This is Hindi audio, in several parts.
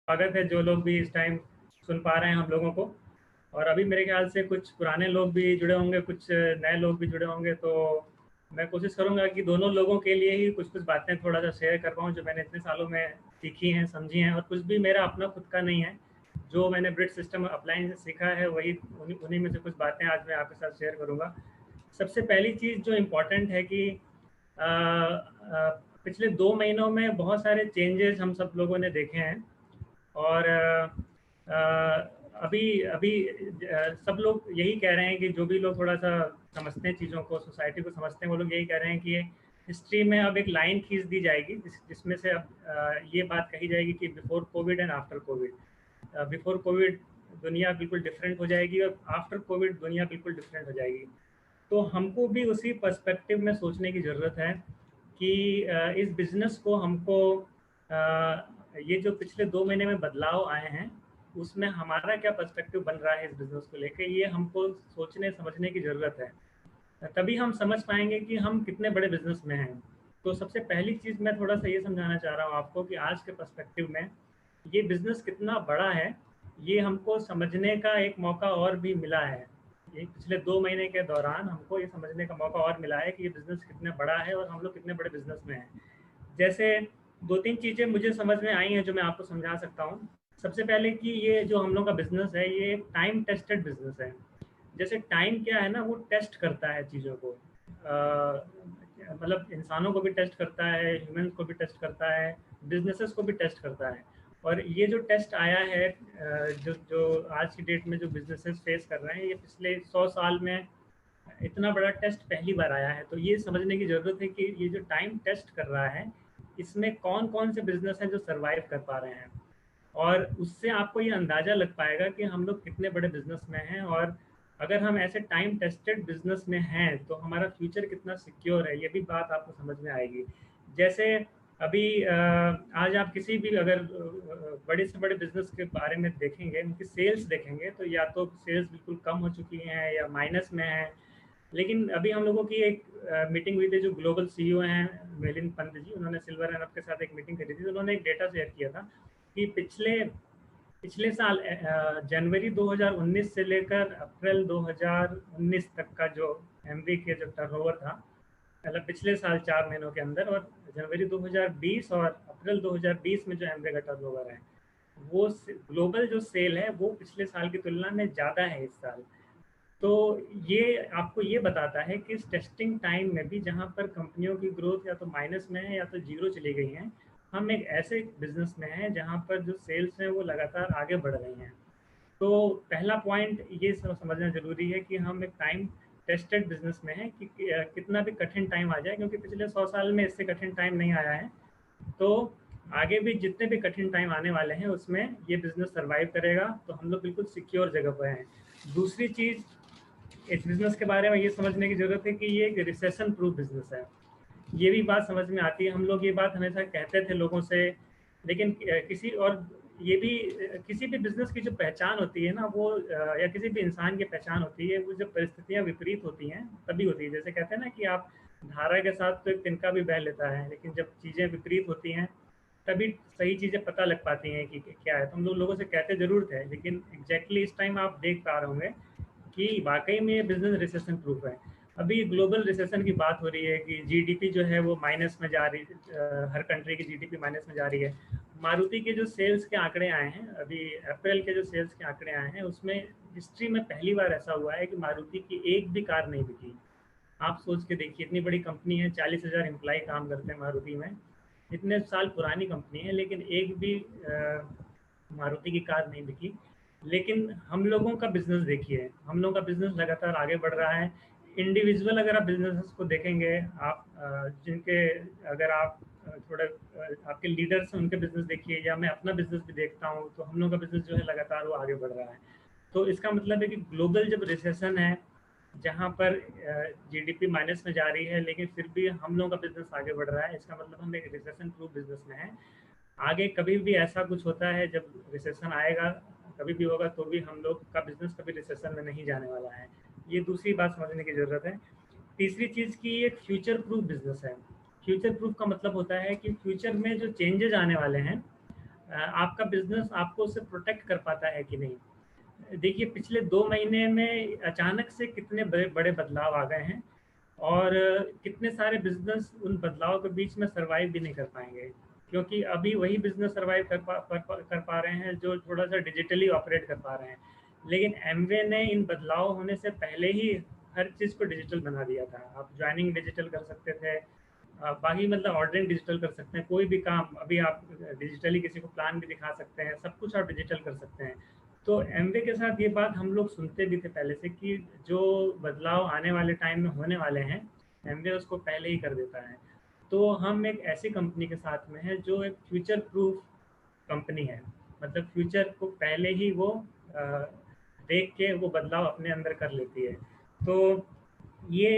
स्वागत है जो लोग भी इस टाइम सुन पा रहे हैं हम लोगों को। और अभी मेरे ख्याल से कुछ पुराने लोग भी जुड़े होंगे, कुछ नए लोग भी जुड़े होंगे। तो मैं कोशिश करूंगा कि दोनों लोगों के लिए ही कुछ कुछ बातें थोड़ा सा शेयर कर पाऊँ जो मैंने इतने सालों में सीखी हैं, समझी हैं, और कुछ भी मेरा अपना खुद का नहीं है। जो मैंने ब्रिट सिस्टम अप्लायंस से सीखा है वही उन्हीं में से कुछ बातें आज मैं आपके साथ शेयर करूंगा। सबसे पहली चीज़ जो इम्पोर्टेंट है कि पिछले 2 महीनों में बहुत सारे चेंजेस हम सब लोगों ने देखे हैं। और अभी अभी सब लोग यही कह रहे हैं कि जो भी लोग थोड़ा सा समझते हैं चीज़ों को, सोसाइटी को समझते हैं, वो लोग यही कह रहे हैं कि हिस्ट्री में अब एक लाइन खींच दी जाएगी जिसमें से अब ये बात कही जाएगी कि before Covid and after Covid. Before Covid दुनिया बिल्कुल डिफरेंट हो जाएगी और आफ्टर कोविड दुनिया बिल्कुल डिफरेंट हो जाएगी। तो हमको भी उसी पर्सपेक्टिव में सोचने की ज़रूरत है कि इस बिज़नेस को हमको ये जो पिछले 2 महीने में बदलाव आए हैं उसमें हमारा क्या पर्सपेक्टिव बन रहा है इस बिज़नेस को लेके, ये हमको सोचने समझने की ज़रूरत है। तभी हम समझ पाएंगे कि हम कितने बड़े बिज़नेस में हैं। तो सबसे पहली चीज़ मैं थोड़ा सा ये समझाना चाह रहा हूँ आपको कि आज के पर्सपेक्टिव में ये बिज़नेस कितना बड़ा है, ये हमको समझने का एक मौका और भी मिला है। ये पिछले 2 महीने के दौरान हमको ये समझने का मौका और मिला है कि ये बिज़नेस कितना बड़ा है और हम लोग कितने बड़े बिज़नेस में हैं। जैसे 2-3 चीज़ें मुझे समझ में आई हैं जो मैं आपको समझा सकता हूँ। सबसे पहले कि ये जो हम लोग का बिज़नेस है ये टाइम टेस्टेड बिज़नेस है। जैसे टाइम क्या है ना, वो टेस्ट करता है चीज़ों को। मतलब इंसानों को भी टेस्ट करता है, ह्यूमंस को भी टेस्ट करता है, बिजनेसेस को भी टेस्ट करता है। और ये जो टेस्ट आया है जो जो आज की डेट में जो बिजनेसेस फेस कर रहे हैं, ये पिछले 100 साल में इतना बड़ा टेस्ट पहली बार आया है। तो ये समझने की ज़रूरत है कि ये जो टाइम टेस्ट कर रहा है इसमें कौन कौन से बिजनेस हैं जो सर्वाइव कर पा रहे हैं। और उससे आपको ये अंदाज़ा लग पाएगा कि हम लोग कितने बड़े बिजनेस में हैं। और अगर हम ऐसे टाइम टेस्टेड बिजनेस में हैं तो हमारा फ्यूचर कितना सिक्योर है, ये भी बात आपको समझ में आएगी। जैसे अभी आज आप किसी भी अगर बड़े से बड़े बिजनेस के बारे में देखेंगे, उनकी सेल्स देखेंगे, तो या तो सेल्स बिल्कुल कम हो चुकी हैं या माइनस में है। लेकिन अभी हम लोगों की एक मीटिंग हुई थी, जो ग्लोबल सीईओ हैं मिलिंद पंत जी, उन्होंने सिल्वर एनअप के साथ एक मीटिंग करी थी। तो उन्होंने एक डेटा शेयर किया था कि पिछले पिछले साल जनवरी 2019 से लेकर अप्रैल 2019 तक का जो एमवे के जो टर्नओवर था, मतलब पिछले साल 4 महीनों के अंदर, और जनवरी 2020 और अप्रैल 2020 में जो एमवे का टर्नओवर है, वो ग्लोबल जो सेल है वो पिछले साल की तुलना में ज़्यादा है इस साल। तो ये आपको ये बताता है कि इस टेस्टिंग टाइम में भी जहाँ पर कंपनियों की ग्रोथ या तो माइनस में है या तो जीरो चली गई हैं, हम एक ऐसे बिजनेस में हैं जहाँ पर जो सेल्स हैं वो लगातार आगे बढ़ रही हैं। तो पहला पॉइंट ये समझना ज़रूरी है कि हम एक टाइम टेस्टेड बिजनेस में हैं कि कितना भी कठिन टाइम आ जाए, क्योंकि पिछले 100 साल में इससे कठिन टाइम नहीं आया है। तो आगे भी जितने भी कठिन टाइम आने वाले हैं उसमें ये बिज़नेस सर्वाइव करेगा। तो हम लोग बिल्कुल सिक्योर जगह पर हैं। दूसरी चीज़, इस बिज़नेस के बारे में ये समझने की ज़रूरत है कि ये एक रिसेशन प्रूफ बिज़नेस है। ये भी बात समझ में आती है, हम लोग ये बात हमेशा कहते थे लोगों से, लेकिन किसी और ये भी किसी भी बिज़नेस की जो पहचान होती है ना, वो या किसी भी इंसान की पहचान होती है, वो जब परिस्थितियाँ विपरीत होती हैं तभी होती है। जैसे कहते हैं ना कि आप धारा के साथ तो एक तिनका भी बह लेता है, लेकिन जब चीज़ें विपरीत होती हैं तभी सही चीज़ें पता लग पाती हैं कि क्या है। तो हम लोग लोगों से कहते ज़रूर थे, लेकिन एग्जैक्टली इस टाइम आप देख पा रहे होंगे कि वाकई में ये बिजनेस रिसेशन प्रूफ है। अभी ग्लोबल रिसेशन की बात हो रही है कि जीडीपी जो है वो माइनस में जा रही है, हर कंट्री की जीडीपी माइनस में जा रही है। मारुति के जो सेल्स के आंकड़े आए हैं, अभी अप्रैल के जो सेल्स के आंकड़े आए हैं, उसमें हिस्ट्री में पहली बार ऐसा हुआ है कि मारुति की एक भी कार नहीं बिकी। आप सोच के देखिए, इतनी बड़ी कंपनी है, 40,000 एम्प्लॉय काम करते हैं मारुति में, इतने साल पुरानी कंपनी है, लेकिन एक भी मारुति की कार नहीं बिकी। लेकिन हम लोगों का बिजनेस देखिए, हम लोगों का बिजनेस लगातार आगे बढ़ रहा है। इंडिविजुअल अगर आप बिजनेसेस को देखेंगे, आप जिनके अगर आप थोड़े आपके लीडर्स हैं उनके बिजनेस देखिए, या मैं अपना बिजनेस भी देखता हूँ, तो हम लोगों का बिजनेस जो है लगातार वो आगे बढ़ रहा है। तो इसका मतलब है कि ग्लोबल जब रिसेशन है, जहाँ पर जीडीपी माइनस में जा रही है, लेकिन फिर भी हम लोगों का बिजनेस आगे बढ़ रहा है, इसका मतलब हम एक रिसेशन प्रूफ बिजनेस में है। आगे कभी भी ऐसा कुछ होता है, जब रिसेशन आएगा, कभी भी होगा, तो भी हम लोग का बिजनेस कभी रिसेशन में नहीं जाने वाला है। ये दूसरी बात समझने की ज़रूरत है। तीसरी चीज़ की एक फ्यूचर प्रूफ बिजनेस है। फ्यूचर प्रूफ का मतलब होता है कि फ्यूचर में जो चेंजेस आने वाले हैं आपका बिजनेस आपको उससे प्रोटेक्ट कर पाता है कि नहीं। देखिए पिछले 2 महीने में अचानक से कितने बड़े बड़े बदलाव आ गए हैं, और कितने सारे बिजनेस उन बदलाव के बीच में सरवाइव भी नहीं कर पाएंगे, क्योंकि अभी वही बिजनेस सरवाइव कर पा रहे हैं जो थोड़ा सा डिजिटली ऑपरेट कर पा रहे हैं। लेकिन एमवे ने इन बदलाव होने से पहले ही हर चीज़ को डिजिटल बना दिया था। आप ज्वाइनिंग डिजिटल कर सकते थे, बाकी मतलब ऑर्डरिंग डिजिटल कर सकते हैं, कोई भी काम अभी आप डिजिटली किसी को प्लान भी दिखा सकते हैं, सब कुछ आप डिजिटल कर सकते हैं। तो एमवे के साथ ये बात हम लोग सुनते भी थे पहले से कि जो बदलाव आने वाले टाइम में होने वाले हैं, एमवे उसको पहले ही कर देता है। तो हम एक ऐसी कंपनी के साथ में है जो एक फ्यूचर प्रूफ कंपनी है, मतलब फ्यूचर को पहले ही वो देख के वो बदलाव अपने अंदर कर लेती है। तो ये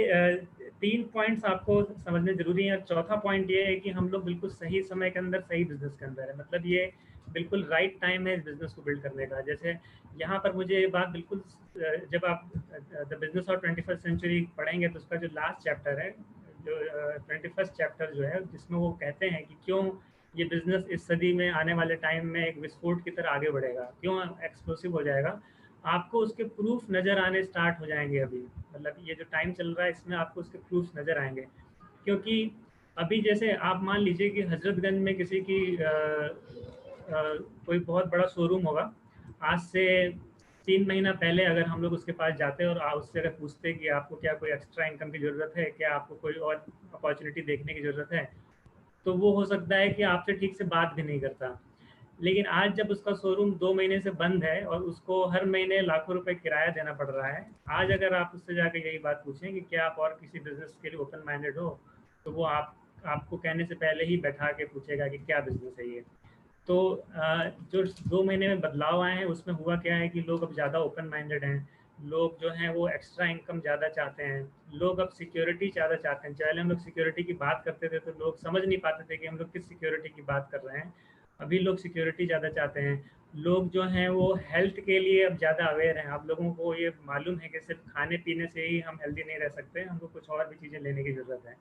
3 पॉइंट्स आपको समझने जरूरी है। चौथा पॉइंट ये है कि हम लोग बिल्कुल सही समय के अंदर सही बिजनेस के अंदर है, मतलब ये बिल्कुल राइट टाइम है इस बिजनेस को बिल्ड करने का। जैसे यहाँ पर मुझे ये बात बिल्कुल जब आप the business of 21st century पढ़ेंगे तो उसका जो लास्ट चैप्टर है, जो 21st चैप्टर जो है, जिसमें वो कहते हैं कि क्यों ये बिजनेस इस सदी में आने वाले टाइम में एक विस्फोट की तरह आगे बढ़ेगा, क्यों एक्सप्लोसिव हो जाएगा। आपको उसके प्रूफ नज़र आने स्टार्ट हो जाएंगे अभी, मतलब ये जो टाइम चल रहा है इसमें आपको उसके प्रूफ नज़र आएंगे। क्योंकि अभी जैसे आप मान लीजिए कि हजरतगंज में किसी की कोई बहुत बड़ा शोरूम होगा, आज से 3 महीना पहले अगर हम लोग उसके पास जाते और उससे अगर पूछते कि आपको क्या कोई एक्स्ट्रा इनकम की ज़रूरत है, क्या आपको कोई और अपॉर्चुनिटी देखने की ज़रूरत है, तो वो हो सकता है कि आपसे ठीक से बात भी नहीं करता। लेकिन आज जब उसका शोरूम 2 महीने से बंद है और उसको हर महीने लाखों रुपए किराया देना पड़ रहा है, आज अगर आप उससे जाकर यही बात पूछें कि क्या आप और किसी बिजनेस के लिए ओपन माइंडेड हो, तो वो आपको कहने से पहले ही बैठा के पूछेगा कि क्या बिजनेस है ये। तो जो 2 महीने में बदलाव आए हैं उसमें हुआ क्या है कि लोग अब ज़्यादा ओपन माइंडेड हैं, लोग जो हैं वो एक्स्ट्रा इनकम ज़्यादा चाहते हैं, लोग अब सिक्योरिटी ज़्यादा चाहते हैं। पहले हम लोग सिक्योरिटी की बात करते थे तो लोग समझ नहीं पाते थे कि हम लोग किस सिक्योरिटी की बात कर रहे हैं। अभी लोग सिक्योरिटी ज़्यादा चाहते हैं। लोग जो हैं वो हेल्थ के लिए अब ज़्यादा अवेयर हैं। आप लोगों को ये मालूम है कि सिर्फ खाने पीने से ही हम हेल्दी नहीं रह सकते, हमको कुछ और भी चीज़ें लेने की ज़रूरत है।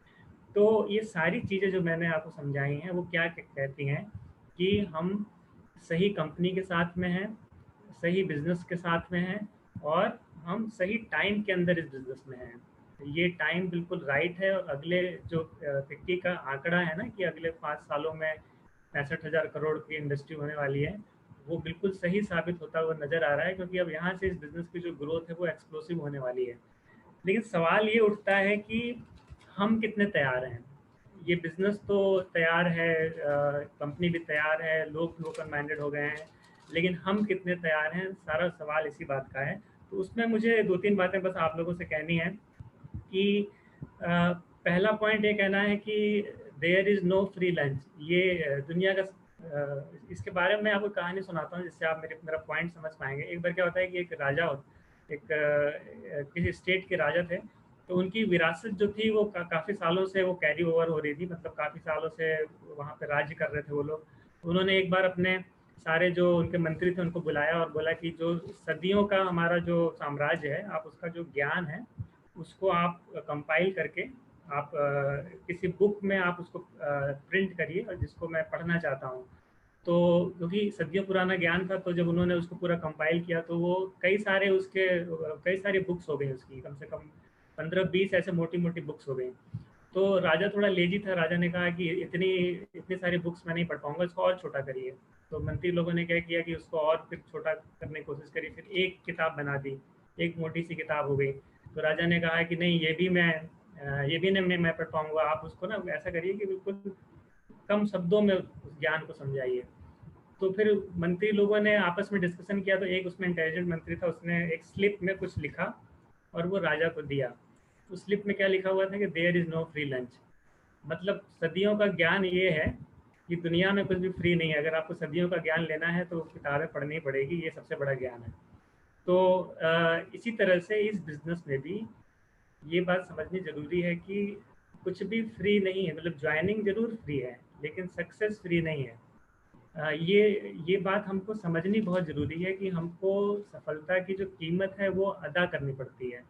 तो ये सारी चीज़ें जो मैंने आपको समझाई हैं वो क्या कहती हैं कि हम सही कंपनी के साथ में हैं, सही बिजनेस के साथ में हैं, और हम सही टाइम के अंदर इस बिजनेस में हैं। ये टाइम बिल्कुल राइट है, और अगले जो फिक्की का आंकड़ा है ना कि अगले 5 सालों में 65,000 करोड़ की इंडस्ट्री होने वाली है, वो बिल्कुल सही साबित होता हुआ नज़र आ रहा है, क्योंकि अब यहाँ से इस बिज़नेस की जो ग्रोथ है वो एक्सप्लोसिव होने वाली है। लेकिन सवाल ये उठता है कि हम कितने तैयार हैं। ये बिज़नेस तो तैयार है, कंपनी भी तैयार है, लोग भी ओपन माइंडेड हो गए हैं, लेकिन हम कितने तैयार हैं, सारा सवाल इसी बात का है। तो उसमें मुझे 2-3 बातें बस आप लोगों से कहनी है कि पहला पॉइंट ये कहना है कि there is no free lunch. ये दुनिया का इसके बारे में आपको कहानी सुनाता हूँ जिससे आप मेरा पॉइंट समझ पाएंगे। एक बार क्या होता है कि एक राजा एक किसी स्टेट के राजा थे, तो उनकी विरासत जो थी वो काफ़ी सालों से वो कैरी ओवर हो रही थी, मतलब काफ़ी सालों से वहाँ पे राज्य कर रहे थे वो लोग। उन्होंने एक बार अपने सारे जो उनके मंत्री थे उनको बुलाया और बोला कि जो सदियों का हमारा जो साम्राज्य है, आप उसका जो ज्ञान है उसको आप कंपाइल करके आप किसी बुक में आप उसको प्रिंट करिए, और जिसको मैं पढ़ना चाहता हूँ। तो क्योंकि सदियों पुराना ज्ञान था, तो जब उन्होंने उसको पूरा कंपाइल किया तो वो कई सारी बुक्स हो गई, उसकी कम से कम 15-20 ऐसे मोटी मोटी बुक्स हो गई। तो राजा थोड़ा लेजी था, राजा ने कहा कि इतनी इतनी सारी बुक्स मैं नहीं पढ़ पाऊंगा, इसको और छोटा करिए। तो मंत्री लोगों ने क्या किया कि उसको और फिर छोटा करने की कोशिश करी, फिर एक किताब बना दी, एक मोटी सी किताब हो गई। तो राजा ने कहा कि नहीं, ये भी नहीं मैं पढ़ पाऊंगा, आप उसको ना ऐसा करिए कि बिल्कुल कम शब्दों में उस ज्ञान को समझाइए। तो फिर मंत्री लोगों ने आपस में डिस्कशन किया, तो एक उसमें इंटेलिजेंट मंत्री था, उसने एक स्लिप में कुछ लिखा और वो राजा को दिया। उस स्लिप में क्या लिखा हुआ था कि there is no free lunch. मतलब सदियों का ज्ञान ये है कि दुनिया में कुछ भी फ्री नहीं है। अगर आपको सदियों का ज्ञान लेना है तो किताबें पढ़नी पड़ेगी, ये सबसे बड़ा ज्ञान है। तो इसी तरह से इस बिज़नेस में भी ये बात समझनी ज़रूरी है कि कुछ भी फ्री नहीं है। मतलब ज्वाइनिंग ज़रूर फ्री है, लेकिन सक्सेस फ्री नहीं है। ये बात हमको समझनी बहुत ज़रूरी है कि हमको सफलता की जो कीमत है वो अदा करनी पड़ती है।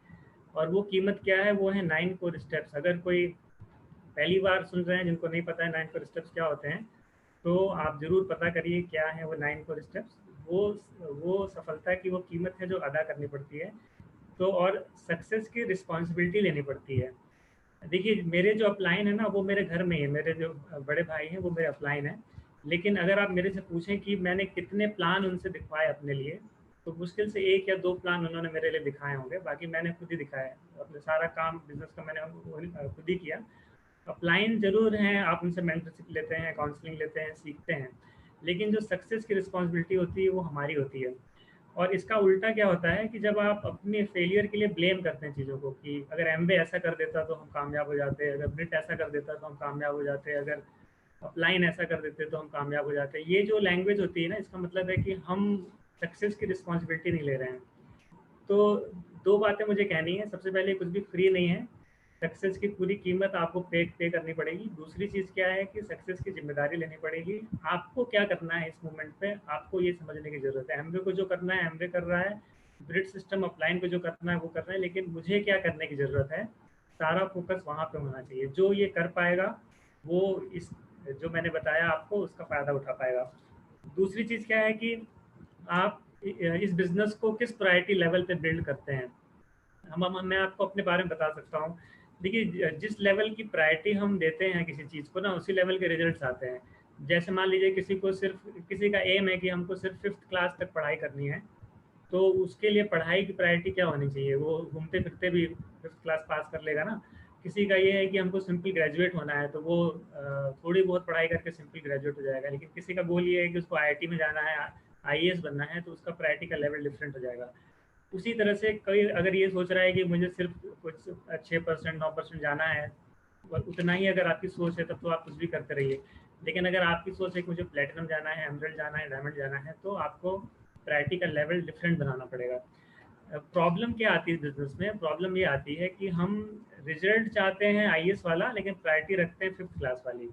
और वो कीमत क्या है? वो है 9 कोर स्टेप्स। अगर कोई पहली बार सुन रहे हैं जिनको नहीं पता है 9 कोर स्टेप्स क्या होते हैं, तो आप ज़रूर पता करिए क्या है वो 9 कोर स्टेप्स। वो सफलता की वो कीमत है जो अदा करनी पड़ती है। तो और सक्सेस की रिस्पॉन्सिबिलिटी लेनी पड़ती है। देखिए, मेरे जो अपलाइन है ना, वो मेरे घर में ही है। मेरे जो बड़े भाई हैं वो मेरे अपलाइन हैं। लेकिन अगर आप मेरे से पूछें कि मैंने कितने प्लान उनसे दिखवाए अपने लिए, तो मुश्किल से 1 या 2 प्लान उन्होंने मेरे लिए दिखाए होंगे, बाकी मैंने खुद ही दिखाया है। अपने सारा काम बिज़नेस का मैंने खुद ही किया। अपलाइन ज़रूर हैं, आप उनसे मेंटरशिप लेते हैं, काउंसलिंग लेते हैं, सीखते हैं, लेकिन जो सक्सेस की रिस्पॉन्सिबिलिटी होती है वो हमारी होती है। और इसका उल्टा क्या होता है कि जब आप अपने फेलियर के लिए ब्लेम करते हैं चीज़ों को, कि अगर एमवे ऐसा कर देता तो हम कामयाब हो जाते, अगर ब्रिट ऐसा कर देता तो हम कामयाब हो जाते, अगर अपलाइन ऐसा कर देते तो हम कामयाब हो जाते। ये जो लैंग्वेज होती है ना, इसका मतलब है कि हम सक्सेस की रिस्पॉन्सिबिलिटी नहीं ले रहे हैं। तो 2 बातें मुझे कहनी है। सबसे पहले, कुछ भी फ्री नहीं है। सक्सेस की पूरी कीमत आपको पे करनी पड़ेगी। दूसरी चीज़ क्या है कि सक्सेस की ज़िम्मेदारी लेनी पड़ेगी। आपको क्या करना है इस मोमेंट पे, आपको ये समझने की ज़रूरत है। एमवे को जो करना है एमवे कर रहा है, ब्रिट सिस्टम अपलाइन को जो करना है वो कर रहा है, लेकिन मुझे क्या करने की ज़रूरत है, सारा फोकस वहाँ पे होना चाहिए। जो ये कर पाएगा वो इस जो मैंने बताया आपको उसका फ़ायदा उठा पाएगा। दूसरी चीज़ क्या है कि आप इस बिज़नेस को किस प्रायोरिटी लेवल पे बिल्ड करते हैं। मैं आपको अपने बारे में बता सकता हूँ। देखिए, जिस लेवल की प्रायोरिटी हम देते हैं किसी चीज़ को ना, उसी लेवल के रिजल्ट्स आते हैं। जैसे मान लीजिए किसी का एम है कि हमको सिर्फ 5th क्लास तक पढ़ाई करनी है, तो उसके लिए पढ़ाई की प्रायोरिटी क्या होनी चाहिए? वो घूमते फिरते भी 5th क्लास पास कर लेगा ना। किसी का ये है कि हमको सिंपल ग्रेजुएट होना है, तो वो थोड़ी बहुत पढ़ाई करके सिंपल ग्रेजुएट हो जाएगा। लेकिन किसी का गोल ये है कि उसको आईआईटी में जाना है, आईएएस बनना है, तो उसका प्रायोरिटी का लेवल डिफरेंट हो जाएगा। उसी तरह से कोई अगर ये सोच रहा है कि मुझे सिर्फ कुछ 6% 9% जाना है, और उतना ही अगर आपकी सोच है, तब तो आप कुछ भी करते रहिए। लेकिन अगर आपकी सोच है कि मुझे प्लेटिनम जाना है, एमरल्ड जाना है, डायमंड जाना है, तो आपको प्रायोरिटी का लेवल डिफरेंट बनाना पड़ेगा। प्रॉब्लम क्या आती है बिजनेस में? प्रॉब्लम ये आती है कि हम रिजल्ट चाहते हैं आईएएस वाला, लेकिन प्रायोरिटी रखते हैं 5th क्लास वाली।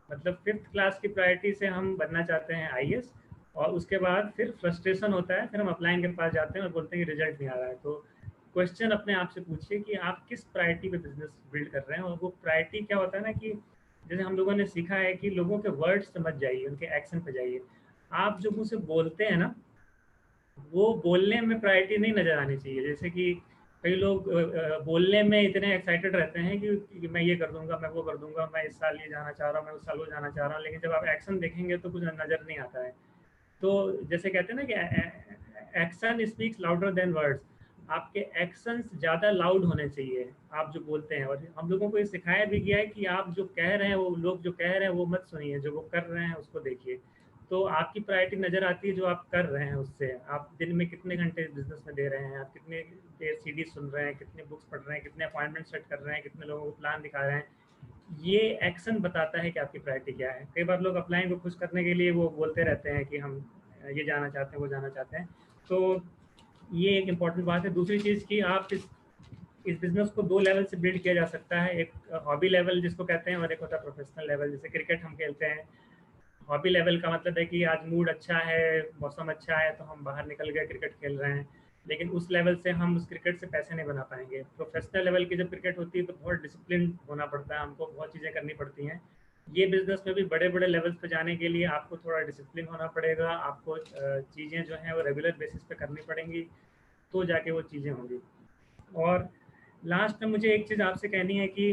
मतलब 5th क्लास की प्रायोरिटी से हम बनना चाहते हैं आईएएस, और उसके बाद फिर फ्रस्ट्रेशन होता है, फिर हम अपलाइन के पास जाते हैं और बोलते हैं कि रिजल्ट नहीं आ रहा है। तो क्वेश्चन अपने आप से पूछिए कि आप किस प्रायोरिटी पे बिजनेस बिल्ड कर रहे हैं। और वो प्रायोरिटी क्या होता है ना, कि जैसे हम लोगों ने सीखा है कि लोगों के वर्ड्स से मत जाइए, उनके एक्शन पे जाइए। आप जो मुँह से बोलते हैं ना, वो बोलने में प्रायोरिटी नहीं नज़र आनी चाहिए। जैसे कि कई लोग बोलने में इतने एक्साइटेड रहते हैं कि मैं ये कर दूंगा, मैं वो कर दूंगा, मैं इस साल ये जाना चाह रहा हूँ, मैं उस साल वो जाना चाह रहा हूँ, लेकिन जब आप एक्शन देखेंगे तो कुछ नज़र नहीं आता है। तो जैसे कहते हैं ना कि action speaks louder than words. आपके एक्शंस ज़्यादा लाउड होने चाहिए, आप जो बोलते हैं। और हम लोगों को ये सिखाया भी गया है कि आप जो कह रहे हैं, वो लोग जो कह रहे हैं वो मत सुनिए, जो वो कर रहे हैं उसको देखिए। तो आपकी प्रायोरिटी नज़र आती है जो आप कर रहे हैं उससे। आप दिन में कितने घंटे बिजनेस में दे रहे हैं, आप कितने देर सीडी सुन रहे हैं, कितने बुक्स पढ़ रहे हैं, कितने अपॉइंटमेंट सेट कर रहे हैं, कितने लोगों को प्लान दिखा रहे हैं। ये एक्शन बताता है कि आपकी प्रायोरिटी क्या है। कई बार लोग अपलाइन को खुश करने के लिए वो बोलते रहते हैं कि हम ये जाना चाहते हैं, वो जाना चाहते हैं। तो ये एक इम्पॉर्टेंट बात है। दूसरी चीज़ कि आप इस बिजनेस को 2 लेवल से बिल्ड किया जा सकता है। एक हॉबी लेवल जिसको कहते हैं, और एक होता है प्रोफेशनल लेवल। जैसे क्रिकेट हम खेलते हैं, हॉबी लेवल का मतलब है कि आज मूड अच्छा है, मौसम अच्छा है, तो हम बाहर निकल गए, क्रिकेट खेल रहे हैं। लेकिन उस लेवल से हम उस क्रिकेट से पैसे नहीं बना पाएंगे। प्रोफेशनल लेवल की जब क्रिकेट होती है तो बहुत डिसिप्लिन होना पड़ता है, हमको बहुत चीज़ें करनी पड़ती हैं। ये बिजनेस में भी बड़े बड़े लेवल्स पे जाने के लिए आपको थोड़ा डिसिप्लिन होना पड़ेगा। आपको चीज़ें जो हैं वो रेगुलर बेसिस पे करनी पड़ेंगी, तो जाके वो चीज़ें होंगी। और लास्ट में मुझे एक चीज़ आपसे कहनी है कि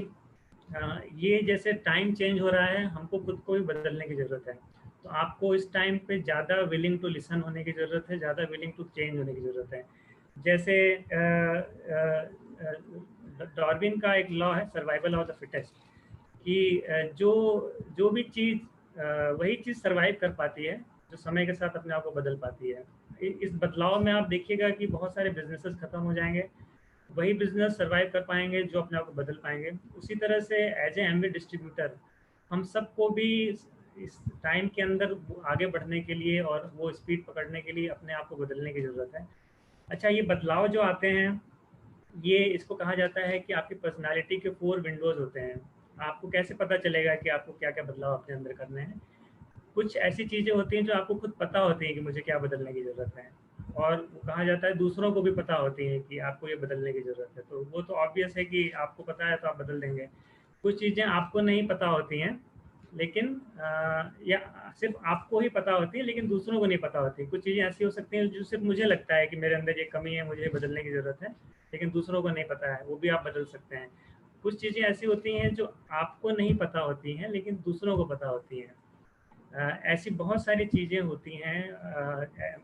ये जैसे टाइम चेंज हो रहा है, हमको खुद को भी बदलने की ज़रूरत है। तो आपको इस टाइम पे ज़्यादा विलिंग टू लिसन होने की ज़रूरत है, ज़्यादा विलिंग टू चेंज होने की ज़रूरत है। जैसे डार्विन का एक लॉ है, सर्वाइवल ऑफ द फिटेस्ट, कि जो जो भी चीज़ वही चीज़ सर्वाइव कर पाती है जो समय के साथ अपने आप को बदल पाती है। इस बदलाव में आप देखिएगा कि बहुत सारे बिजनेसेस खत्म हो जाएंगे, वही बिजनेस सर्वाइव कर पाएंगे जो अपने आप को बदल पाएंगे। उसी तरह से एज ए एमवे डिस्ट्रीब्यूटर हम सबको भी इस टाइम के अंदर आगे बढ़ने के लिए और वो स्पीड पकड़ने के लिए अपने आप को बदलने की ज़रूरत है। अच्छा, ये बदलाव जो आते हैं, ये इसको कहा जाता है कि आपकी पर्सनालिटी के 4 विंडोज़ होते हैं। आपको कैसे पता चलेगा कि आपको क्या-क्या बदलाव अपने अंदर करने हैं? कुछ ऐसी चीज़ें होती हैं जो आपको खुद पता होती हैं कि मुझे क्या बदलने की ज़रूरत है, और वो कहा जाता है दूसरों को भी पता होती है कि आपको ये बदलने की ज़रूरत है। तो वो तो ऑब्वियस है कि आपको पता है तो आप बदल देंगे। कुछ चीज़ें आपको नहीं पता होती हैं, लेकिन या सिर्फ आपको ही पता होती है लेकिन दूसरों को नहीं पता होती। कुछ चीज़ें ऐसी हो सकती हैं जो सिर्फ मुझे लगता है कि मेरे अंदर ये कमी है, मुझे बदलने की ज़रूरत है, लेकिन दूसरों को नहीं पता है, वो भी आप बदल सकते हैं। कुछ चीज़ें ऐसी होती हैं जो आपको नहीं पता होती हैं लेकिन दूसरों को पता होती हैं। ऐसी बहुत सारी चीज़ें होती हैं।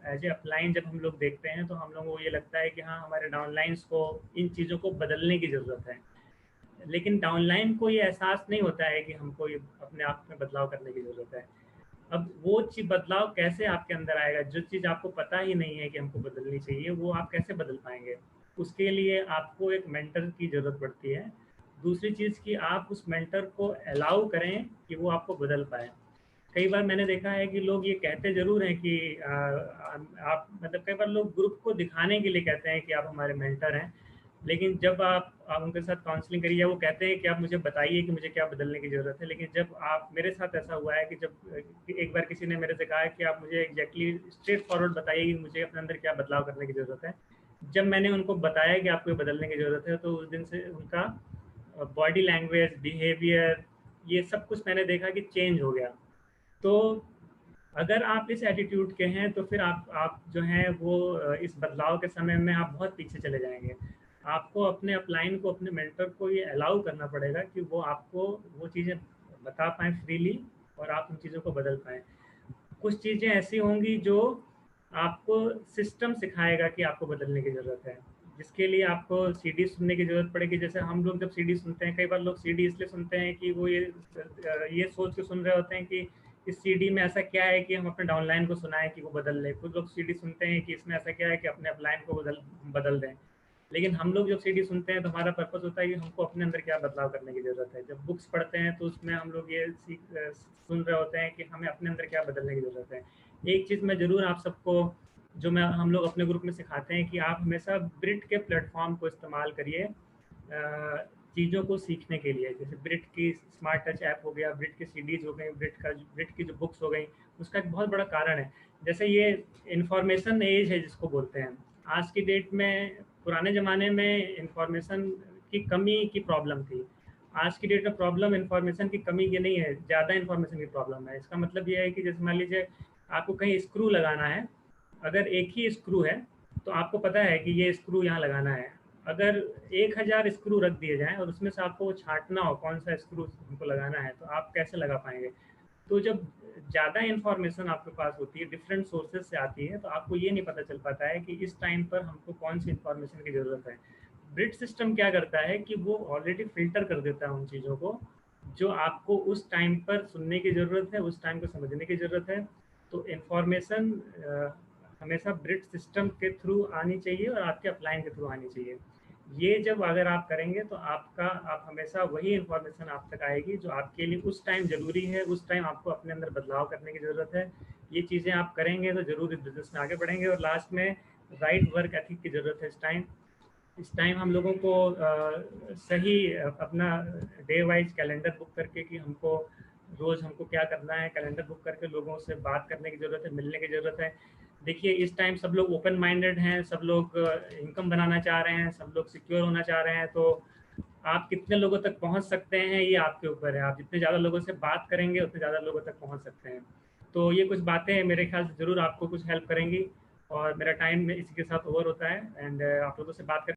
एज ए अपलाइन जब हम लोग देखते हैं तो हम लोगों को ये लगता है कि हाँ, हमारे डाउनलाइंस को इन चीज़ों को बदलने की ज़रूरत है, लेकिन डाउनलाइन को ये एहसास नहीं होता है कि हमको ये अपने आप में बदलाव करने की ज़रूरत है। अब वो चीज़ बदलाव कैसे आपके अंदर आएगा? जो चीज़ आपको पता ही नहीं है कि हमको बदलनी चाहिए, वो आप कैसे बदल पाएँगे? उसके लिए आपको एक मेंटर की ज़रूरत पड़ती है। दूसरी चीज़ कि आप उस मेंटर को अलाउ करें कि वो आपको बदल पाए। कई बार मैंने देखा है कि लोग ये कहते ज़रूर हैं कि आप मतलब कई बार लोग ग्रुप को दिखाने के लिए कहते हैं कि आप हमारे मेंटर हैं, लेकिन जब आप उनके साथ काउंसलिंग करिए, वो कहते हैं कि आप मुझे बताइए कि मुझे क्या बदलने की ज़रूरत है। लेकिन जब आप मेरे साथ ऐसा हुआ है कि जब एक बार किसी ने मेरे से कहा है कि आप मुझे एग्ज़ैक्टली स्ट्रेट फॉरवर्ड बताइए कि मुझे अपने अंदर क्या बदलाव करने की ज़रूरत है। जब मैंने उनको बताया कि आपको ये बदलने की ज़रूरत है, तो उस दिन से उनका बॉडी लैंग्वेज, बिहेवियर, ये सब कुछ मैंने देखा कि चेंज हो गया। तो अगर आप इस एटीट्यूड के हैं तो फिर आप जो हैं वो इस बदलाव के समय में आप बहुत पीछे चले जाएँगे। आपको अपने अपलाइन को, अपने मेंटर को ये अलाउ करना पड़ेगा कि वो आपको वो चीज़ें बता पाएँ फ्रीली और आप उन चीज़ों को बदल पाएँ। कुछ चीज़ें ऐसी होंगी जो आपको सिस्टम सिखाएगा कि आपको बदलने की ज़रूरत है, जिसके लिए आपको सीडी सुनने की ज़रूरत पड़ेगी। जैसे हम लोग जब सीडी सुनते हैं, कई बार लोग सीडी इसलिए सुनते हैं कि वो ये सोच के सुन रहे होते हैं कि इस सीडी में ऐसा क्या है कि हम अपने डाउनलाइन को सुनाएँ कि वो बदल ले। कुछ लोग सीडी सुनते हैं कि इसमें ऐसा क्या है कि अपने अपलाइन को बदल दें। लेकिन हम लोग जब सीडी सुनते हैं तो हमारा पर्पस होता है कि हमको अपने अंदर क्या बदलाव करने की ज़रूरत है। जब बुक्स पढ़ते हैं तो उसमें हम लोग ये सुन रहे होते हैं कि हमें अपने अंदर क्या बदलने की ज़रूरत है। एक चीज़ मैं ज़रूर आप सबको, जो मैं हम लोग अपने ग्रुप में सिखाते हैं कि आप हमेशा ब्रिट के प्लेटफ़ॉर्म को इस्तेमाल करिए चीज़ों को सीखने के लिए। जैसे ब्रिट की स्मार्ट टच ऐप हो गया, ब्रिट की सीडीज़ हो गई, ब्रिट की जो बुक्स हो गई, उसका एक बहुत बड़ा कारण है। जैसे ये इन्फॉर्मेशन एज है जिसको बोलते हैं। आज की डेट में, पुराने ज़माने में इन्फॉर्मेशन की कमी की प्रॉब्लम थी। आज की डेट में प्रॉब्लम इन्फॉर्मेशन की कमी की नहीं है, ज़्यादा इन्फॉर्मेशन की प्रॉब्लम है। इसका मतलब ये है कि जैसे मान लीजिए आपको कहीं स्क्रू लगाना है, अगर एक ही स्क्रू है तो आपको पता है कि ये स्क्रू यहाँ लगाना है। अगर 1000 स्क्रू रख दिए जाएँ और उसमें से आपको वो छाँटना हो कौन सा स्क्रू हमको लगाना है, तो आप कैसे लगा पाएँगे? तो जब ज़्यादा इन्फॉर्मेशन आपके पास होती है, डिफरेंट सोर्सेज़ से आती है, तो आपको ये नहीं पता चल पाता है कि इस टाइम पर हमको कौन-सी इन्फॉर्मेशन की ज़रूरत है। ब्रिट सिस्टम क्या करता है कि वो ऑलरेडी फ़िल्टर कर देता है उन चीज़ों को, जो आपको उस टाइम पर सुनने की ज़रूरत है, उस टाइम को समझने की ज़रूरत है। तो इन्फॉर्मेशन हमेशा ब्रिट सिस्टम के थ्रू आनी चाहिए और आपके अपलाइन के थ्रू आनी चाहिए। ये जब अगर आप करेंगे तो आप हमेशा वही इन्फॉर्मेशन आप तक आएगी जो आपके लिए उस टाइम ज़रूरी है, उस टाइम आपको अपने अंदर बदलाव करने की ज़रूरत है। ये चीज़ें आप करेंगे तो ज़रूर इस बिज़नेस में आगे बढ़ेंगे। और लास्ट में राइट वर्क एथिक की ज़रूरत है इस टाइम हम लोगों को सही अपना डे वाइज कैलेंडर बुक करके कि हमको रोज़ हमको क्या करना है, कैलेंडर बुक करके लोगों से बात करने की ज़रूरत है, मिलने की ज़रूरत है। देखिए इस टाइम सब लोग ओपन माइंडेड हैं, सब लोग इनकम बनाना चाह रहे हैं, सब लोग सिक्योर होना चाह रहे हैं। तो आप कितने लोगों तक पहुंच सकते हैं ये आपके ऊपर है। आप जितने ज़्यादा लोगों से बात करेंगे उतने ज़्यादा लोगों तक पहुंच सकते हैं। तो ये कुछ बातें मेरे ख्याल से ज़रूर आपको कुछ हेल्प करेंगी। और मेरा टाइम इसी के साथ ओवर होता है एंड आप लोगों से बात कर